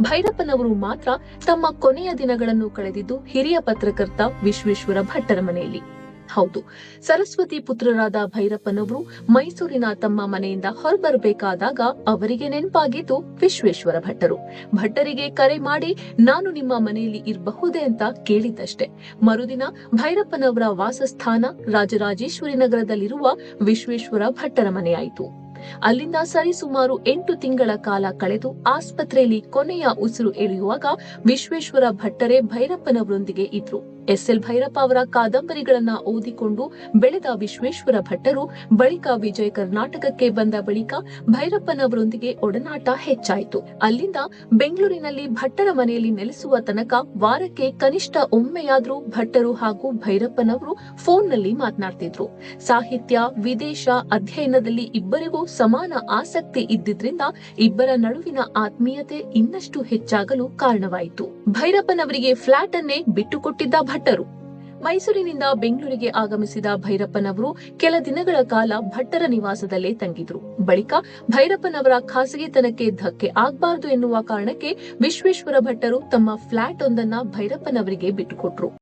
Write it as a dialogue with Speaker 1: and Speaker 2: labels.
Speaker 1: ಭೈರಪ್ಪನವರು ಮಾತ್ರ ತಮ್ಮ ಕೊನೆಯ ದಿನಗಳನ್ನು ಕಳೆದಿದ್ದು ಹಿರಿಯ ಪತ್ರಕರ್ತ ವಿಶ್ವೇಶ್ವರ ಭಟ್ಟರ ಮನೆಯಲ್ಲಿ. ಹೌದು, ಸರಸ್ವತಿ ಪುತ್ರರಾದ ಭೈರಪ್ಪನವರು ಮೈಸೂರಿನ ತಮ್ಮ ಮನೆಯಿಂದ ಹೊರಬರಬೇಕಾದಾಗ ಅವರಿಗೆ ನೆನಪಾಗಿದ್ದು ವಿಶ್ವೇಶ್ವರ ಭಟ್ಟರು. ಭಟ್ಟರಿಗೆ ಕರೆ ಮಾಡಿ ನಾನು ನಿಮ್ಮ ಮನೆಯಲ್ಲಿ ಇರಬಹುದೇ ಅಂತ ಕೇಳಿದ್ದಷ್ಟೇ. ಮರುದಿನ ಭೈರಪ್ಪನವರ ವಾಸಸ್ಥಾನ ರಾಜರಾಜೇಶ್ವರಿ ನಗರದಲ್ಲಿರುವ ವಿಶ್ವೇಶ್ವರ ಭಟ್ಟರ ಮನೆಯಾಯಿತು. ಅಲ್ಲಿಂದ ಸರಿಸುಮಾರು 8 ತಿಂಗಳ ಕಾಲ ಕಳೆದು ಆಸ್ಪತ್ರೆಯಲ್ಲಿ ಕೊನೆಯ ಉಸಿರು ಎಳೆಯುವಾಗ ವಿಶ್ವೇಶ್ವರ ಭಟ್ಟರೇ ಭೈರಪ್ಪನವರೊಂದಿಗೆ ಇದ್ರು. ಎಸ್.ಎಲ್. ಭೈರಪ್ಪ ಅವರ ಕಾದಂಬರಿಗಳನ್ನ ಓದಿಕೊಂಡು ಬೆಳೆದ ವಿಶ್ವೇಶ್ವರ ಭಟ್ಟರು ಬಳಿಕ ವಿಜಯ ಕರ್ನಾಟಕಕ್ಕೆ ಬಂದ ಬಳಿಕ ಭೈರಪ್ಪನವರೊಂದಿಗೆ ಒಡನಾಟ ಹೆಚ್ಚಾಯಿತು. ಅಲ್ಲಿಂದ ಬೆಂಗಳೂರಿನಲ್ಲಿ ಭಟ್ಟರ ಮನೆಯಲ್ಲಿ ನೆಲೆಸುವ ತನಕ ವಾರಕ್ಕೆ ಕನಿಷ್ಠ ಒಮ್ಮೆಯಾದ್ರೂ ಭಟ್ಟರು ಹಾಗೂ ಭೈರಪ್ಪನವರು ಫೋನ್ನಲ್ಲಿ ಮಾತನಾಡ್ತಿದ್ರು. ಸಾಹಿತ್ಯ, ವಿದೇಶ ಅಧ್ಯಯನದಲ್ಲಿ ಇಬ್ಬರಿಗೂ ಸಮಾನ ಆಸಕ್ತಿ ಇದ್ದಿದ್ರಿಂದ ಇಬ್ಬರ ನಡುವಿನ ಆತ್ಮೀಯತೆ ಇನ್ನಷ್ಟು ಹೆಚ್ಚಾಗಲು ಕಾರಣವಾಯಿತು. ಭೈರಪ್ಪನವರಿಗೆ ಫ್ಲಾಟ್ ಅನ್ನೇ ಬಿಟ್ಟುಕೊಟ್ಟಿದ್ದ ಭಟ್ಟರು. ಮೈಸೂರಿನಿಂದ ಬೆಂಗಳೂರಿಗೆ ಆಗಮಿಸಿದ ಭೈರಪ್ಪನವರು ಕೆಲ ದಿನಗಳ ಕಾಲ ಭಟ್ಟರ ನಿವಾಸದಲ್ಲೇ ತಂಗಿದ್ರು. ಬಳಿಕ ಭೈರಪ್ಪನವರ ಖಾಸಗಿತನಕ್ಕೆ ಧಕ್ಕೆ ಆಗಬಾರದು ಎನ್ನುವ ಕಾರಣಕ್ಕೆ ವಿಶ್ವೇಶ್ವರ ಭಟ್ಟರು ತಮ್ಮ ಫ್ಲಾಟ್ ಒಂದನ್ನ ಭೈರಪ್ಪನವರಿಗೆ ಬಿಟ್ಟುಕೊಟ್ರು.